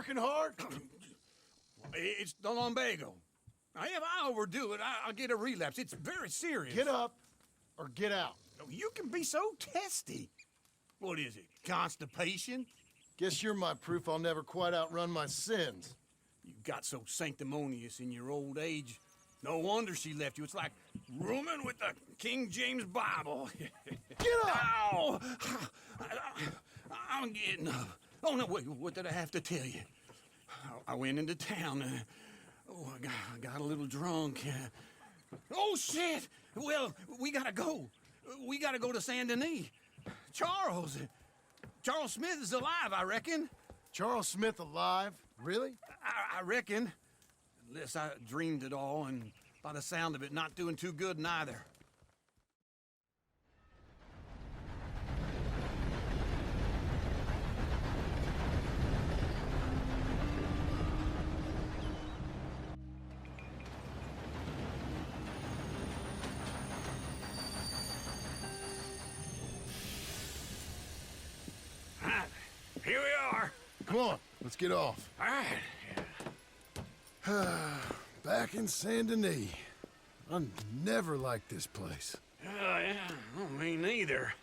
working hard? It's the lumbago. Now, if I overdo it, I'll get a relapse. It's very serious. Get up or get out. You can be so testy. What is it, constipation? Guess you're my proof I'll never quite outrun my sins. You got so sanctimonious in your old age. No wonder she left you. It's like rooming with the King James Bible. Get up! Ow! I'm getting up. Oh, no, wait, what did I have to tell you? I went into town. I got a little drunk. Oh, shit! Well, we gotta go. We gotta go to Saint Denis. Charles Smith is alive, I reckon. Charles Smith alive? Really? I reckon. Unless I dreamed it all, and by the sound of it, not doing too good neither. Here we are. Come on, let's get off. All right. Back in Saint Denis. I never liked this place. Yeah, me neither.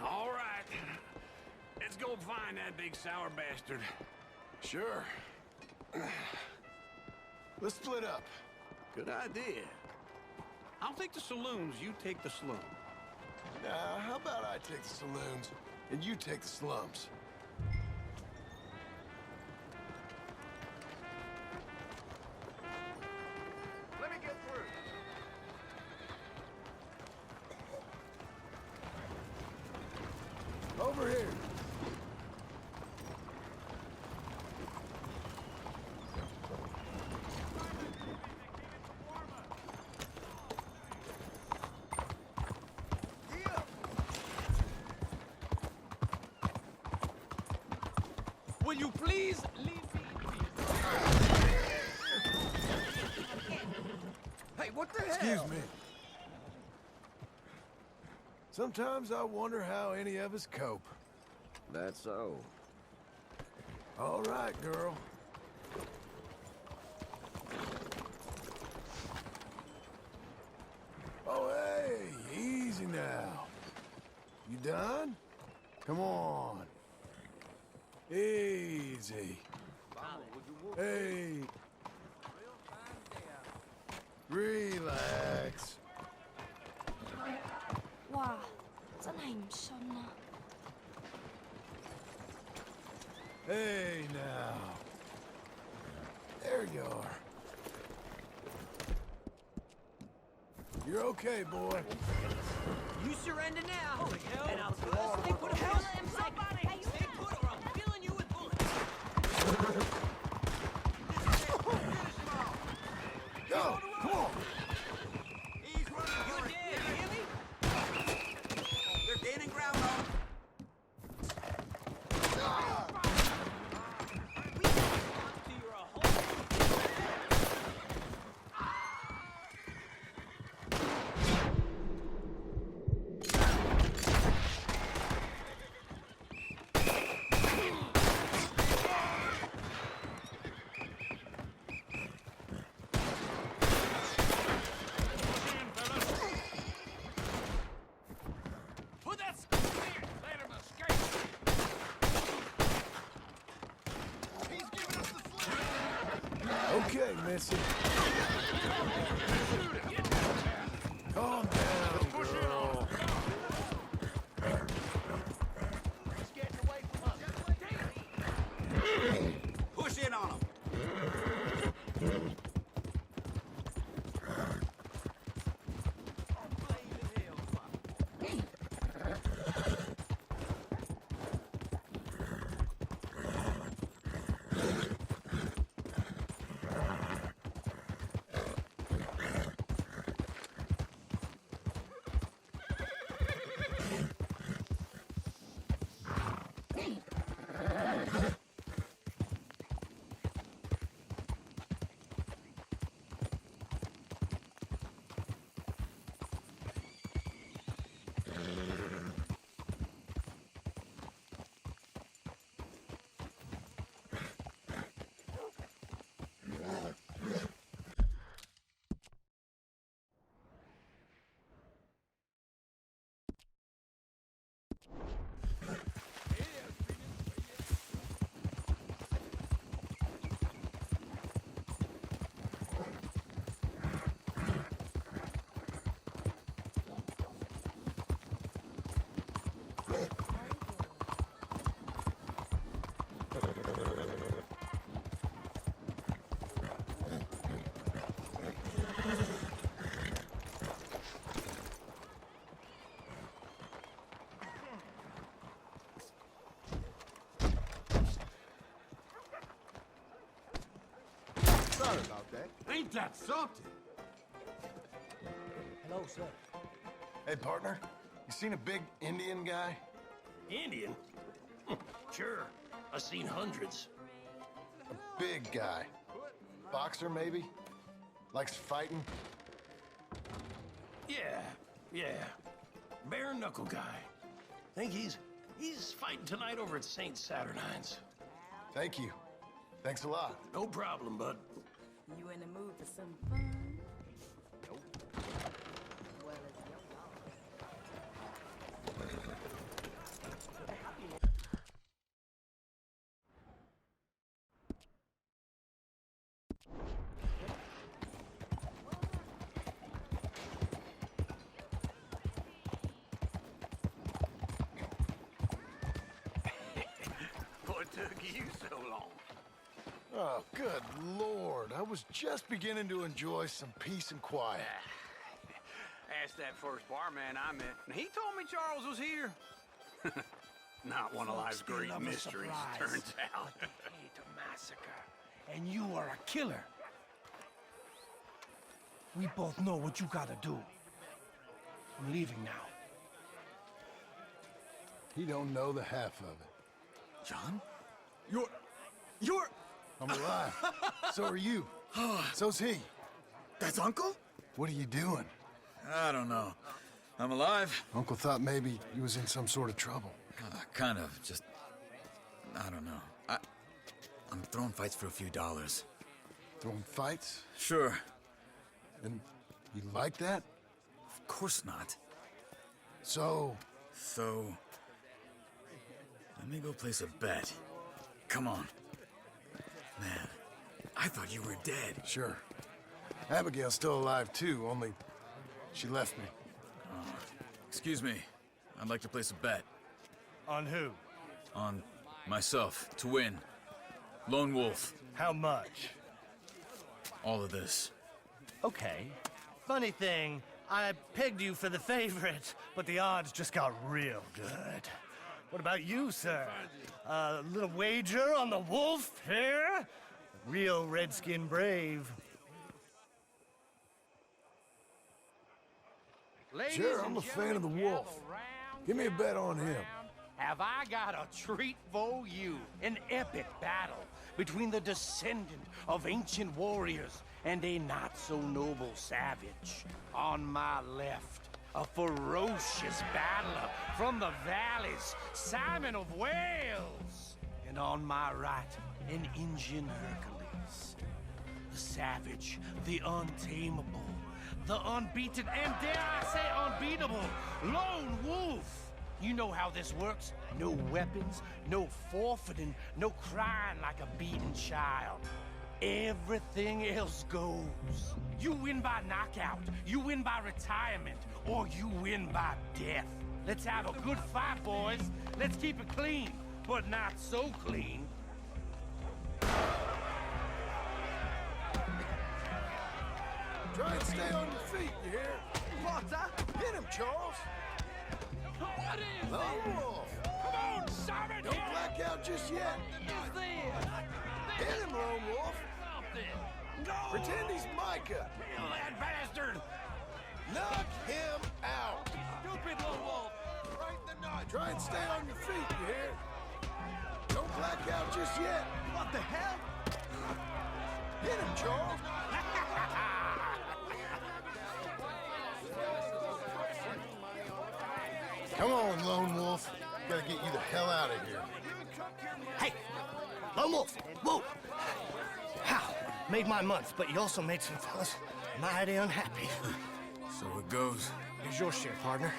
All right. Let's go find that big sour bastard. Sure. Let's split up. Good idea. I'll take the saloons, you take the slum. Now, how about I take the saloons and you take the slums? Let me get through. Over here. Will you please leave me? Hey, what the hell? Excuse me. Sometimes I wonder how any of us cope. That's so. All right, girl. Oh, hey, easy now. You done? Come on. Easy. Hey. Relax. 哇，真係唔信啊！ Hey, now. There you are. You're okay, boy. You surrender now. Holy hell. And I'll stay put a hell somebody. Stay put or I'm filling you with bullets. Go! Come on! He's running. You're dead. You hear me? They're gaining ground on. Okay, Missy. Calm down, girl. Push in on him. Ain't that something? Hello, sir. Hey, partner. You seen a big Indian guy? Indian? Sure. I've seen hundreds. A big guy. Boxer, maybe? Likes fighting? Yeah. Bare knuckle guy. Think he's fighting tonight over at St. Saturnine's. Thank you. Thanks a lot. No problem, bud. You in the mood for some fun? Nope. Well, it's your dog. What took you so long? Oh, good Lord. I was just beginning to enjoy some peace and quiet. Asked that first barman I met, and he told me Charles was here. Not one of life's great mysteries, turns out. But they hate a massacre, and you are a killer. We both know what you gotta do. I'm leaving now. He don't know the half of it. John? You're... I'm alive. So are you. So's he. That's Uncle? What are you doing? I don't know. I'm alive. Uncle thought maybe he was in some sort of trouble. Kind of. Just... I don't know. I'm throwing fights for a few dollars. Throwing fights? Sure. And you like that? Of course not. So, let me go place a bet. Come on. Man, I thought you were dead. sure. Abigail's still alive too, only she left me. Excuse me. I'd like to place a bet. On who? On myself, to win. Lone Wolf. How much? All of this. Okay. Funny thing, I pegged you for the favorite, but the odds just got real good. What about you, sir? A little wager on the wolf here? Real redskin brave. Sure, I'm a fan of the wolf. Give me a bet on him. Have I got a treat for you? An epic battle between the descendant of ancient warriors and a not-so-noble savage. On my left, a ferocious battler from the valleys, Simon of Wales. And on my right, an Indian Hercules. The savage, the untamable, the unbeaten, and dare I say unbeatable, Lone Wolf. You know how this works. No weapons, no forfeiting, no crying like a beaten child. Everything else goes. You win by knockout, you win by retirement, or you win by death. Let's have a good fight, boys. Let's keep it clean, but not so clean. Try and stay on your feet, you hear? Potter, hit him, Charles. What is Lone Wolf. Come on, Simon! Don't black out just yet. Who's this? Hit him, Lone Wolf. Something. No! Pretend he's Micah. Kill that bastard! Knock him out. Stupid Lone Wolf! Try and stay on your feet, you hear? Don't black out just yet. What the hell? Hit him, Charles. Come on, Lone Wolf. Gotta get you the hell out of here. Hey! Lone Wolf! Whoa! How? Made my month, but you also made some fellas mighty unhappy. So it goes. Here's your share, partner.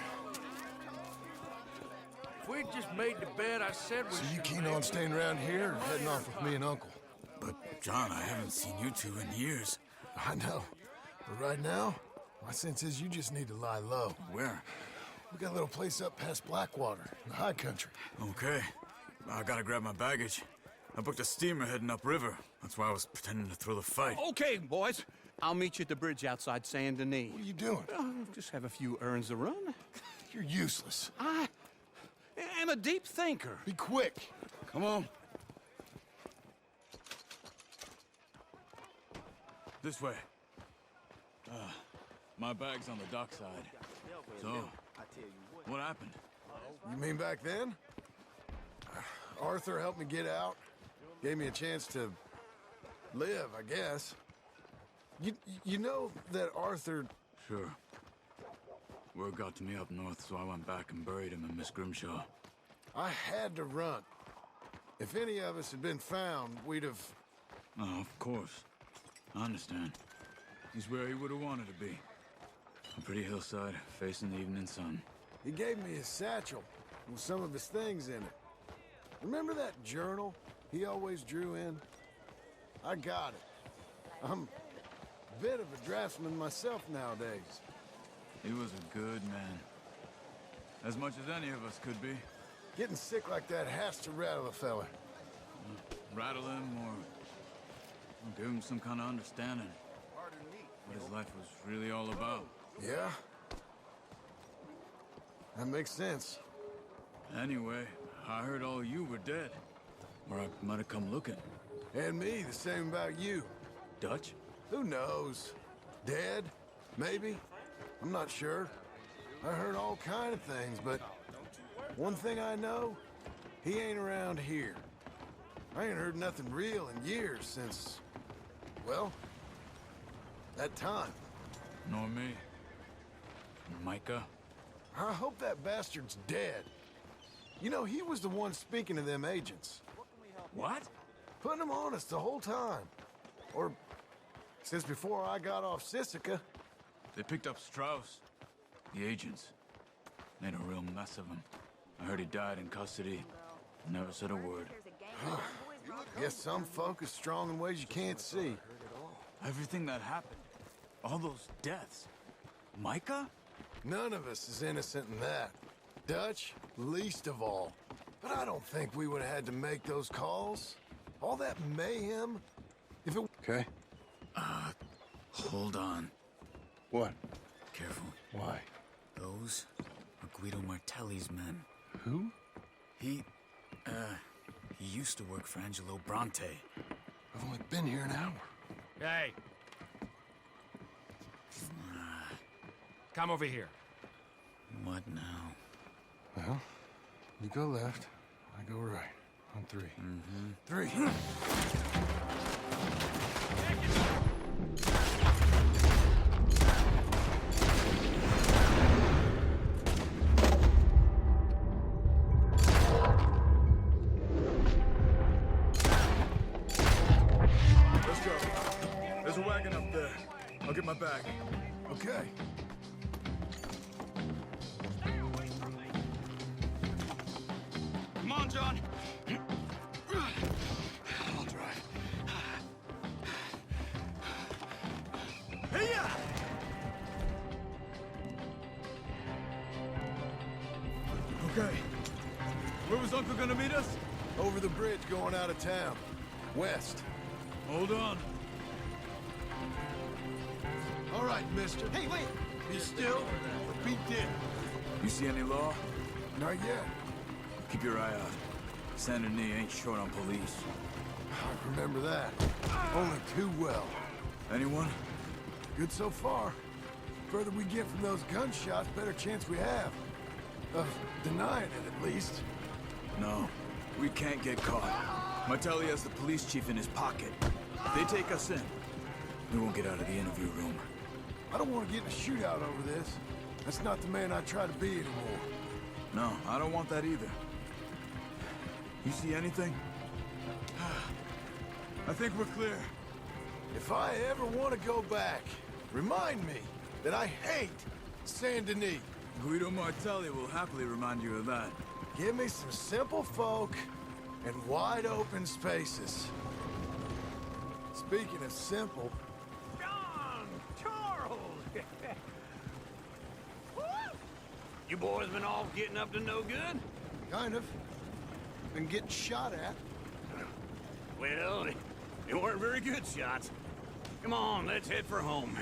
If we just made the bed I said we So you should keen make. on staying around here or heading off with me and Uncle? But, John, I haven't seen you two in years. I know. But right now, my sense is you just need to lie low. Where? We got a little place up past Blackwater, in the high country. Okay. I gotta grab my baggage. I booked a steamer heading upriver. That's why I was pretending to throw the fight. Okay, boys. I'll meet you at the bridge outside Saint Denis. What are you doing? Just have a few errands to run. You're useless. I am a deep thinker. Be quick. Come on. This way. My bag's on the dockside. So, what happened? You mean back then? Arthur helped me get out. Gave me a chance to live, I guess. You know that Arthur... Sure. Word got to me up north, so I went back and buried him in Miss Grimshaw. I had to run. If any of us had been found, we'd have... Oh, of course. I understand. He's where he would have wanted to be. A pretty hillside, facing the evening sun. He gave me his satchel with some of his things in it. Remember that journal he always drew in? I got it. I'm a bit of a draftsman myself nowadays. He was a good man. As much as any of us could be. Getting sick like that has to rattle a fella. Rattle him or give him some kind of understanding. What his life was really all about. Yeah? That makes sense. Anyway, I heard all you were dead. Or I might have come looking. And me, the same about you. Dutch? Who knows? Dead? Maybe? I'm not sure. I heard all kind of things, but one thing I know, he ain't around here. I ain't heard nothing real in years since, well, that time. Nor me. Micah? I hope that bastard's dead. You know, he was the one speaking to them agents. What? Putting them on us the whole time. Or since before I got off Sisika. They picked up Strauss. The agents. Made a real mess of him. I heard he died in custody. Never said a word. Guess some folk is strong in ways you can't see. Everything that happened. All those deaths. Micah? None of us is innocent in that. Dutch, least of all. But I don't think we would have had to make those calls. All that mayhem. If it... Okay. Hold on. What? Careful. Why? Those are Guido Martelli's men. Who? He used to work for Angelo Bronte. I've only been here an hour. Hey. Come over here. What now? Well, you go left, I go right. On three. Mm-hmm. Three. Let's go. There's a wagon up there. I'll get my bag. Okay. Come on, John. I'll drive. Hey-ya! Okay. Where was Uncle gonna meet us? Over the bridge going out of town. West. Hold on. All right, mister. Hey, wait! Be still or be dead. You see any law? Not yet. Keep your eye out. Saint Denis ain't short on police. I remember that. Only too well. Anyone? Good so far. Further we get from those gunshots, better chance we have. Of denying it, at least. No. We can't get caught. Martelli has the police chief in his pocket. If they take us in, we won't get out of the interview room. I don't want to get in a shootout over this. That's not the man I try to be anymore. No, I don't want that either. You see anything? I think we're clear. If I ever want to go back, remind me that I hate Saint Denis. Guido Martelli will happily remind you of that. Give me some simple folk and wide open spaces. Speaking of simple, John! Charles! Woo! You boys been all getting up to no good? kind of. Been getting shot at. Well, they weren't very good shots. Come on, let's head for home.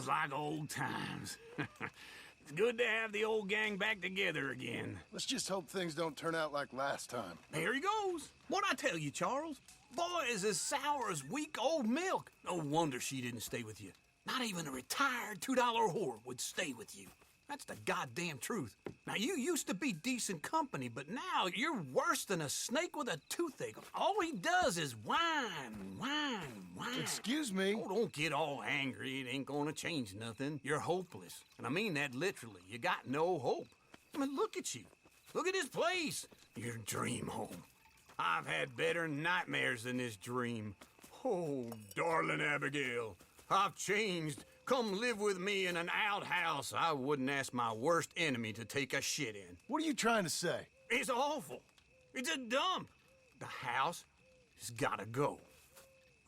Feels like old times. It's good to have the old gang back together again. Let's just hope things don't turn out like last time. There he goes. What'd I tell you, Charles? Boy is as sour as weak old milk. No wonder she didn't stay with you. Not even a retired $2 whore would stay with you. That's the goddamn truth. Now, you used to be decent company, but now you're worse than a snake with a toothache. All he does is whine. Excuse me? Oh, don't get all angry. It ain't gonna change nothing. You're hopeless. And I mean that literally. You got no hope. I mean, look at you. Look at this place. Your dream home. I've had better nightmares than this dream. Oh, darling Abigail, I've changed. Come live with me in an outhouse I wouldn't ask my worst enemy to take a shit in. What are you trying to say? It's awful. It's a dump. The house has gotta go.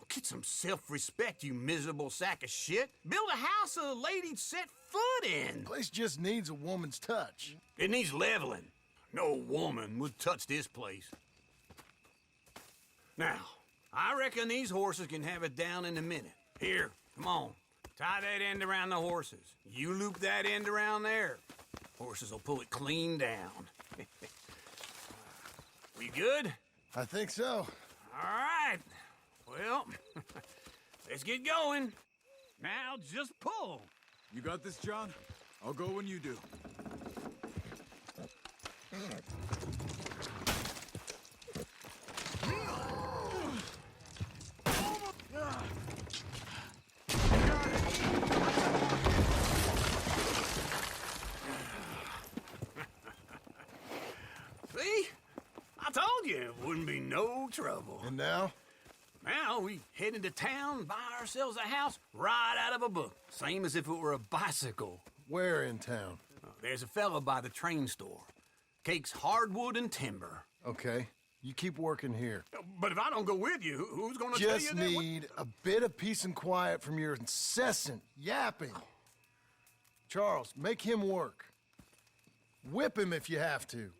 Get some self-respect, you miserable sack of shit. Build a house a lady'd set foot in. Place just needs a woman's touch. It needs leveling. No woman would touch this place. Now, I reckon these horses can have it down in a minute. Here, come on. Tie that end around the horses. You loop that end around there. Horses will pull it clean down. We good? I think so. All right. Well, let's get going. Now just pull. You got this, John? I'll go when you do. See? I told you it wouldn't be no trouble. And now? Now we head into town, buy ourselves a house right out of a book. Same as if it were a bicycle. Where in town? There's a fella by the train store. Cakes hardwood and timber. Okay. You keep working here. But if I don't go with you, who's gonna tell you Just that? need a bit of peace and quiet from your incessant yapping. Charles, make him work. Whip him if you have to.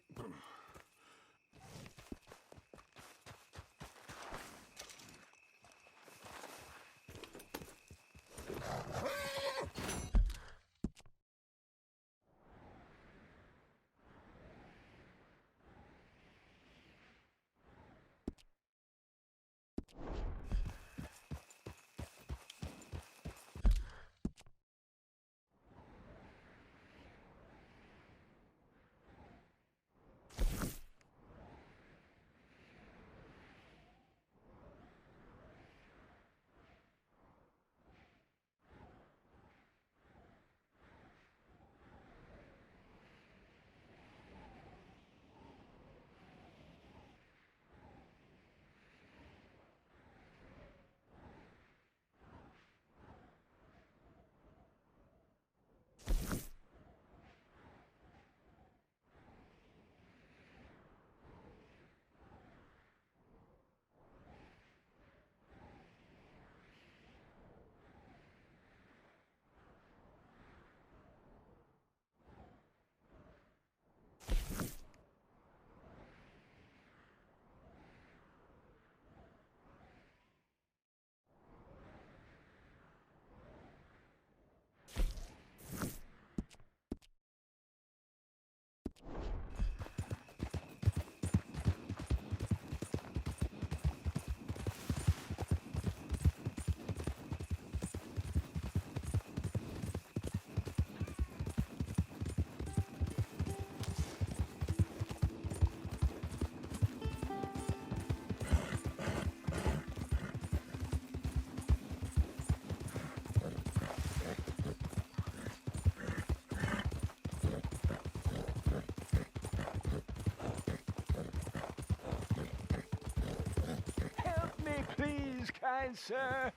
Please, kind sir.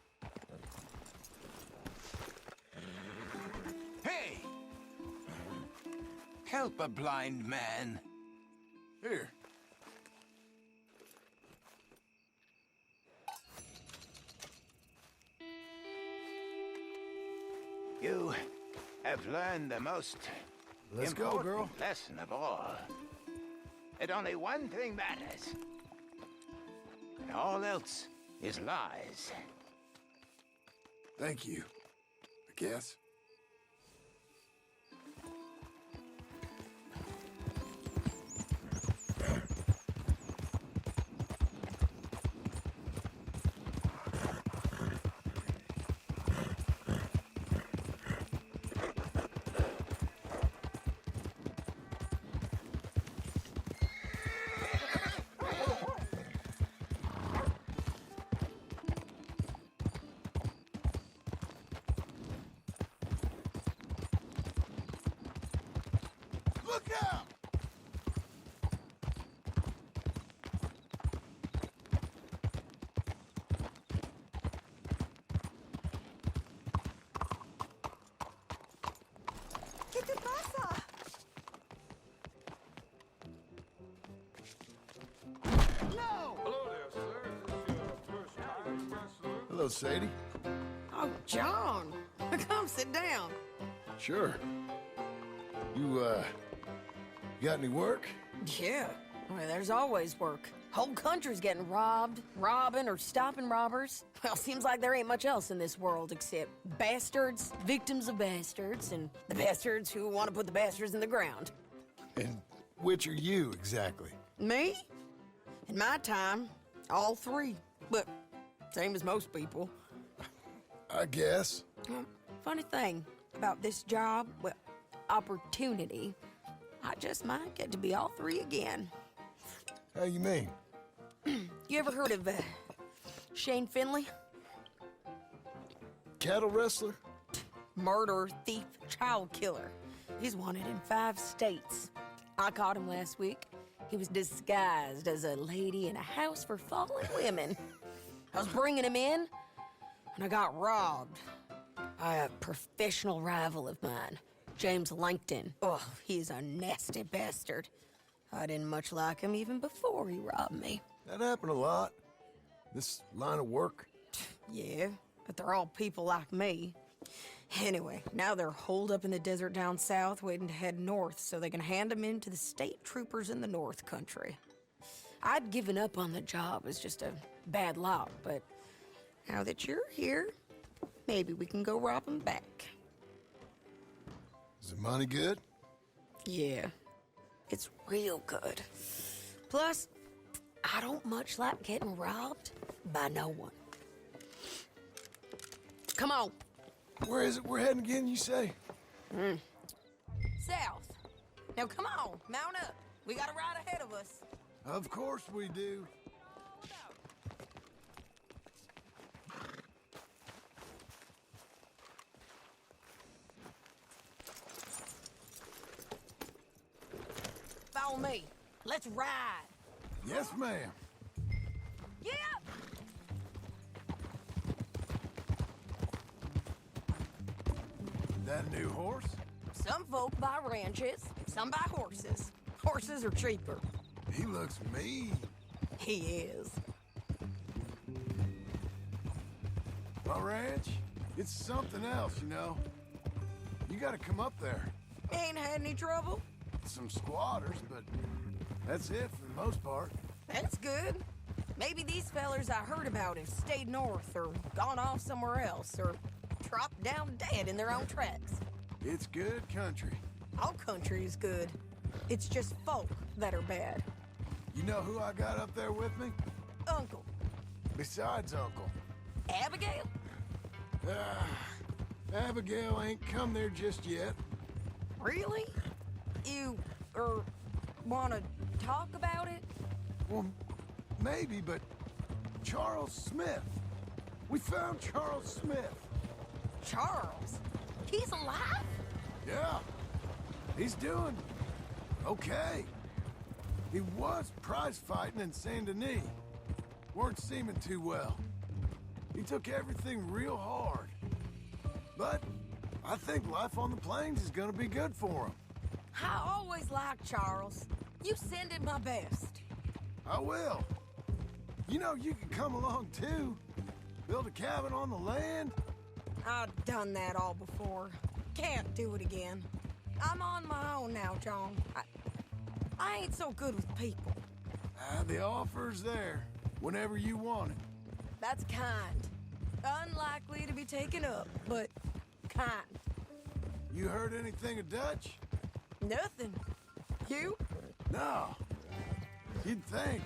Hey! Help a blind man. Here. You have learned the most Let's go, important girl. lesson of all. That only one thing matters. And all else is lies. Thank you. I guess. Look out! ¿Qué te pasa? Hello, Sadie. Oh, John. Come sit down. Sure. You got any work? Yeah. Well, there's always work. Whole country's getting robbed, robbing, or stopping robbers. Well, seems like there ain't much else in this world except bastards, victims of bastards, and the bastards who want to put the bastards in the ground. And which are you, exactly? Me? In my time, all three. But same as most people. I guess. Funny thing about this job, well, opportunity, I just might get to be all three again. How you mean? You ever heard of Shane Finley? Cattle wrestler? Murderer, thief, child killer. He's wanted in 5 states. I caught him last week. He was disguised as a lady in a house for fallen women. I was bringing him in, and I got robbed by a professional rival of mine, James Langton. Oh, he's a nasty bastard. I didn't much like him even before he robbed me. That happened a lot. This line of work. Yeah, but they're all people like me. Anyway, now they're holed up in the desert down south, waiting to head north so they can hand them in to the state troopers in the north country. I'd given up on the job as just a bad lot, but now that you're here, maybe we can go rob them back. Is the money good? Yeah, it's real good. Plus, I don't much like getting robbed by no one. Come on. Where is it we're heading again, you say? South. Now come on, mount up. We got a ride ahead of us. Of course we do. Follow me. Let's ride. Yes, ma'am. Yeah. That a new horse? Some folk buy ranches, some buy horses. Horses are cheaper. He looks mean. He is. My ranch, it's something else, you know. You gotta come up there. Ain't had any trouble? Some squatters, but that's it for the most part. That's good. Maybe these fellers I heard about have stayed north or gone off somewhere else or dropped down dead in their own tracks. It's good country. All country is good. It's just folk that are bad. You know who I got up there with me? Uncle. Besides Uncle. Abigail? Abigail ain't come there just yet. Really? You, wanna talk about it? Well, maybe, but Charles Smith. We found Charles Smith. Charles? He's alive? Yeah. He's doing okay. He was prize fighting in Saint Denis. Weren't seeming too well. He took everything real hard. But I think life on the plains is gonna be good for him. I always liked Charles. You send him my best. I will. You know, you can come along too. Build a cabin on the land. I've done that all before. Can't do it again. I'm on my own now, John. I ain't so good with people. The offer's there whenever you want it. That's kind. Unlikely to be taken up, but kind. You heard anything of Dutch? Nothing. You? No. You'd think.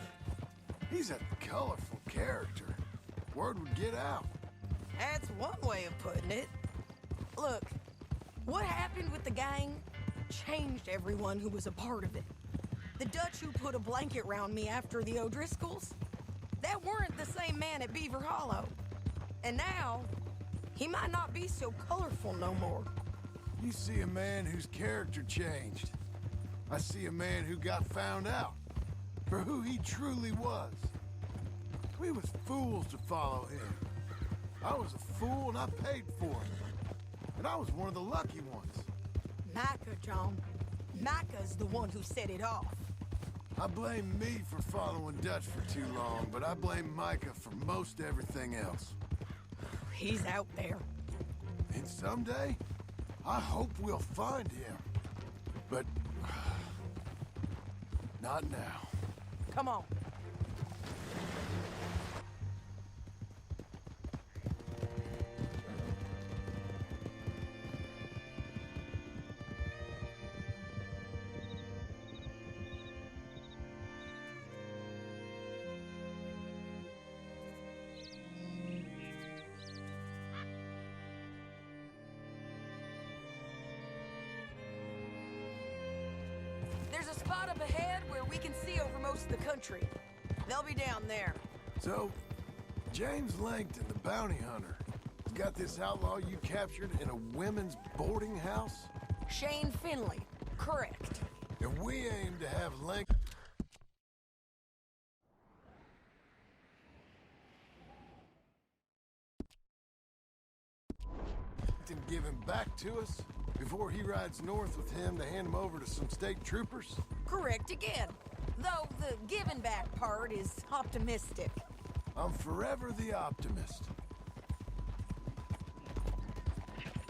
He's a colorful character. Word would get out. That's one way of putting it. Look, what happened with the gang changed everyone who was a part of it. The Dutch who put a blanket round me after the O'Driscolls, that weren't the same man at Beaver Hollow. And now, he might not be so colorful no more. You see a man whose character changed. I see a man who got found out for who he truly was. We was fools to follow him. I was a fool and I paid for it. And I was one of the lucky ones. Micah, John. Micah's the one who set it off. I blame me for following Dutch for too long, but I blame Micah for most everything else. He's out there. And someday, I hope we'll find him. But not now. Come on. There's a spot up ahead where we can see over most of the country. They'll be down there. So, James Langton, the bounty hunter, has got this outlaw you captured in a women's boarding house? Shane Finley. Correct. And we aim to have Langton give him back to us before he rides north with him to hand him over to some state troopers? Correct again. Though the giving back part is optimistic. I'm forever the optimist.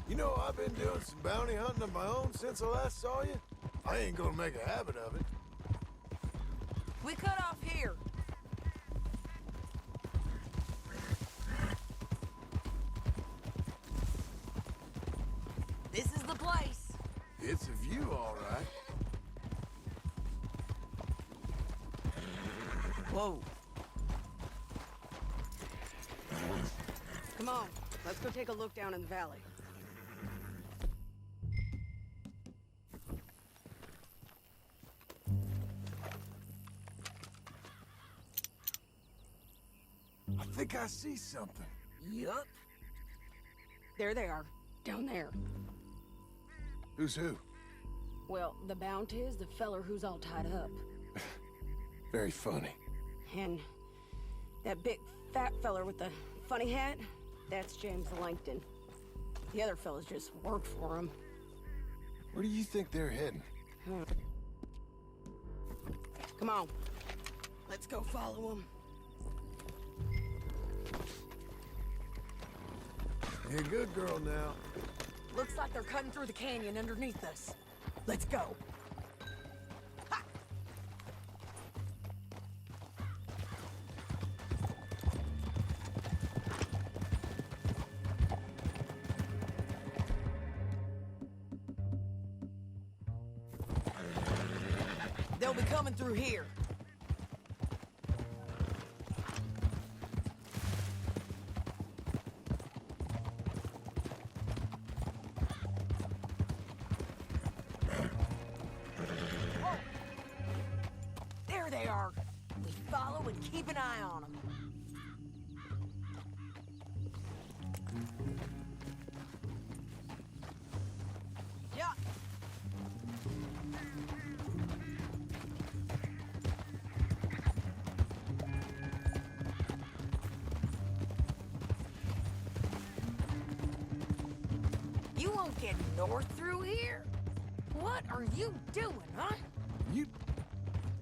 You know, I've been doing some bounty hunting of my own since I last saw you. I ain't gonna make a habit of it. We cut off here. This is the place. It's a view, all right. Whoa. Come on, let's go take a look down in the valley. I think I see something. Yup. There they are, down there. Who's who? Well, the bounty is the feller who's all tied up. Very funny. And that big fat feller with the funny hat, that's James Langton. The other fellas just work for him. Where do you think they're heading? Come on. Let's go follow them. You're a good girl now. Looks like they're cutting through the canyon underneath us. Let's go. Ha! They'll be coming through here. They are. We follow and keep an eye on them. Yeah. You won't get north through here? What are you doing, huh? You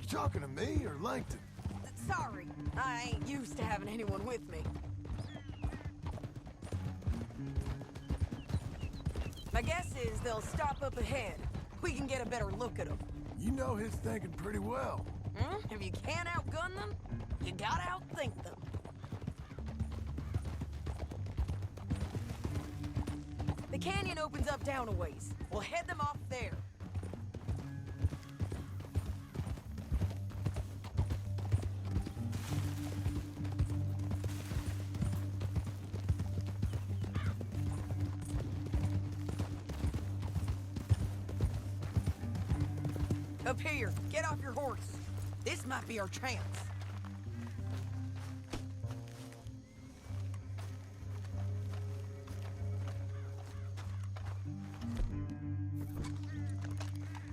talking to me or Langton? Sorry, I ain't used to having anyone with me. My guess is they'll stop up ahead. We can get a better look at them. You know his thinking pretty well. If you can't outgun them, you gotta outthink them. The canyon opens up down a ways. We'll head them off there. Up here, get off your horse. This might be our chance.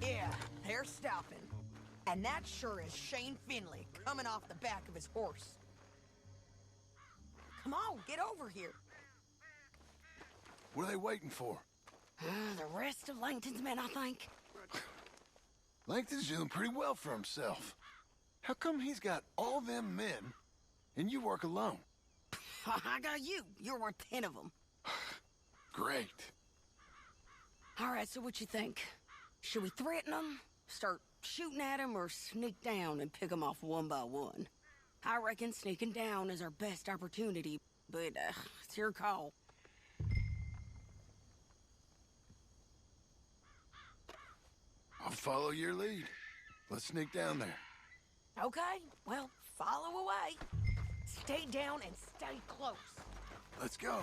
Yeah, they're stopping. And that sure is Shane Finley coming off the back of his horse. Come on, get over here. What are they waiting for? The rest of Langton's men, I think. Langton's doing pretty well for himself. How come he's got all them men, and you work alone? I got you. You're worth 10 of them. Great. All right, so what you think? Should we threaten them, start shooting at them, or sneak down and pick them off one by one? I reckon sneaking down is our best opportunity, but it's your call. I'll follow your lead. Let's sneak down there. Okay, well, follow away. Stay down and stay close. Let's go.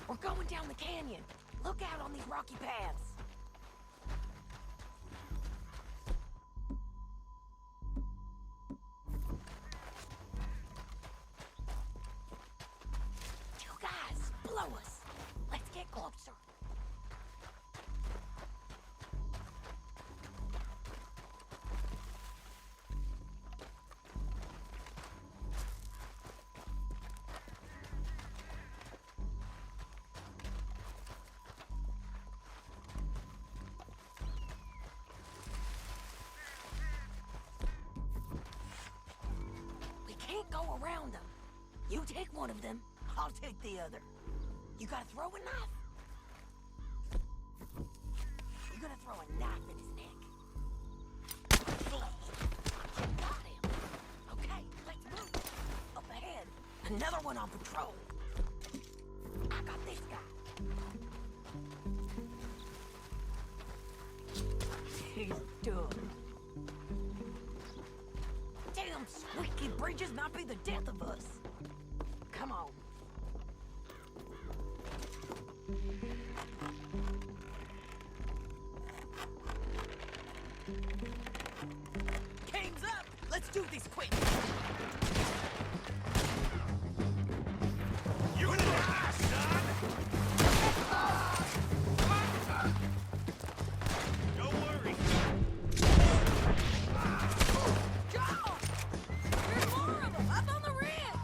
We're going down the canyon. Look out on these rocky paths. You guys, blow us. Let's get closer. Can't go around them. You take one of them, I'll take the other. You gotta throw a knife. You gotta throw a knife in his neck. You got him. Okay, let's move. Up ahead, another one on patrol. I got this guy. He's done. Damn squeaky bridges might be the death of us. Come on. Game's up! Let's do this quick! You're gonna die, son! Don't worry. John! There's more of them! Up on the rim!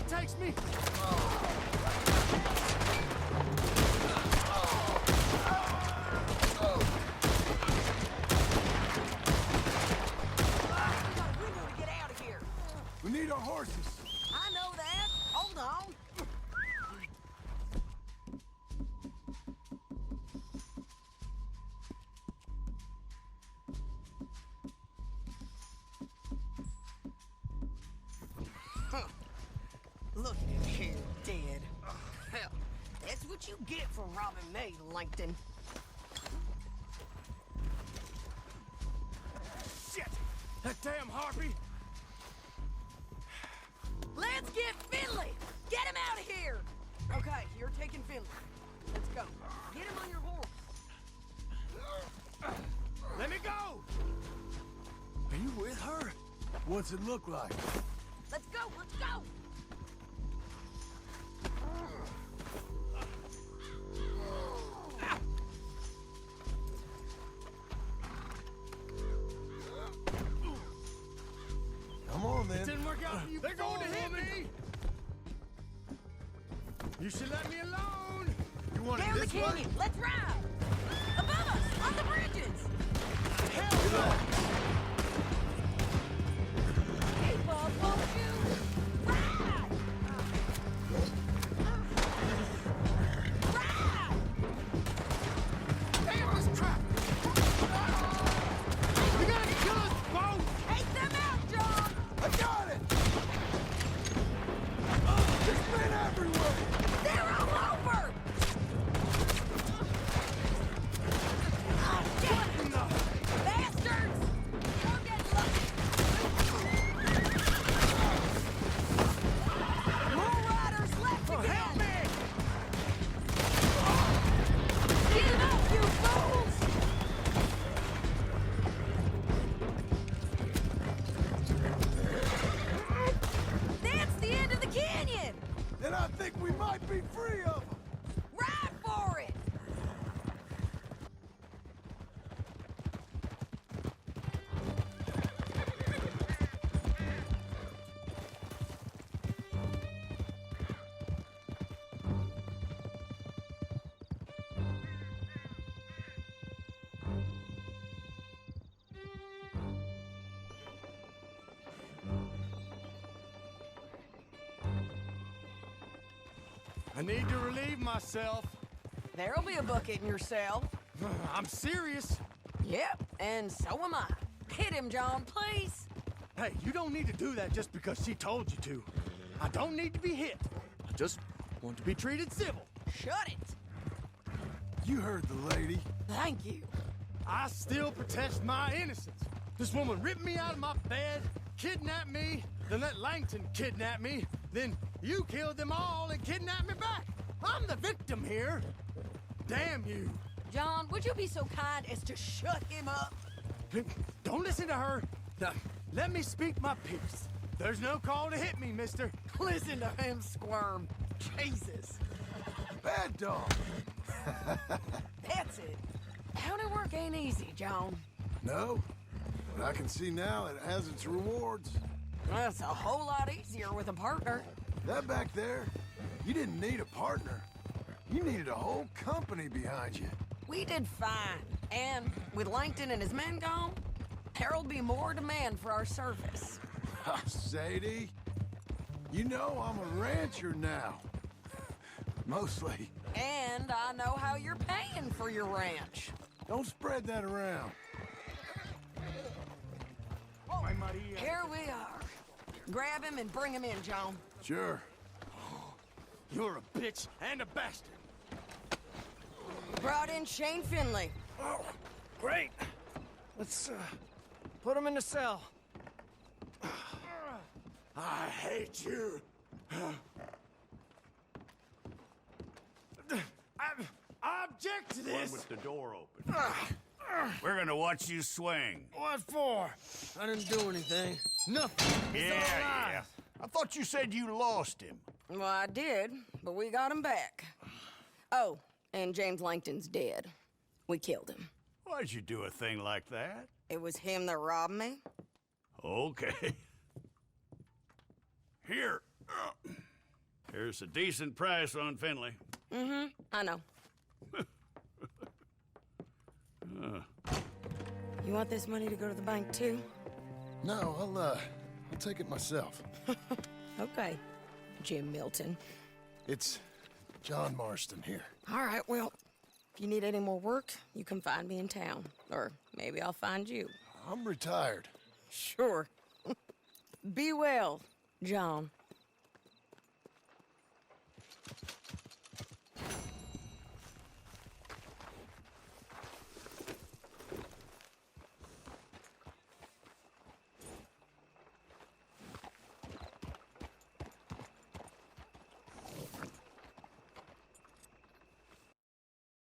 takes me. We need our horses. I know that. Hold on. Look at him here, dead. Hell, that's what you get for robbing me, Langton. Shit! That damn harpy! Let's get Finley! Get him out of here! Okay, you're taking Finley. Let's go. Get him on your horse. Let me go! Are you with her? What's it look like? Let's go, let's go! Come on, then. It didn't work out for you. They're going to hit me! You should let me alone! You want Down it the this canyon, way? let's ride! Above us, on the bridges! Hell no! Keep up, won't you? Ride! Ride! Damn this crap! You're gonna kill us both! Take them out, John! I got it! There's men everywhere! They're all over! Oh, shit! Bastards! You're getting lucky! More riders left again! Help me! Get up, you fools! That's the end of the canyon! Then I think we might be free of them. Ride for it! I need to relieve myself. There'll be a bucket in your cell. I'm serious. Yep, and so am I. Hit him, John, please. Hey, you don't need to do that just because she told you to. I don't need to be hit. I just want to be treated civil. Shut it. You heard the lady. Thank you. I still protest my innocence. This woman ripped me out of my bed, kidnapped me, then let Langton kidnap me, then you killed them all and kidnapped me back. I'm the victim here. Damn you. John, would you be so kind as to shut him up? Don't listen to her. Now, let me speak my piece. There's no call to hit me, mister. Listen to him squirm. Jesus. Bad dog. That's it. County work ain't easy, John. No, but I can see now it has its rewards. That's a whole lot easier with a partner. That back there, you didn't need a partner. You needed a whole company behind you. We did fine. And with Langton and his men gone, there'll be more demand for our service. Sadie, you know I'm a rancher now. Mostly. And I know how you're paying for your ranch. Don't spread that around. Here we are. Grab him and bring him in, John. Sure. You're a bitch and a bastard. Brought in Shane Finley. Oh, great. Let's, put him in the cell. I hate you. I object to this. One with the door open. We're gonna watch you swing. What for? I didn't do anything. Nothing. It's all lies. I thought you said you lost him. Well, I did, but we got him back. Oh, and James Langton's dead. We killed him. Why'd you do a thing like that? It was him that robbed me. Okay. Here. There's a decent price on Finley. Mm-hmm, I know. You want this money to go to the bank, too? No, I'll take it myself. Okay, Jim Milton. It's John Marston here. All right, well, if you need any more work, you can find me in town. Or maybe I'll find you. I'm retired. Sure. Be well, John.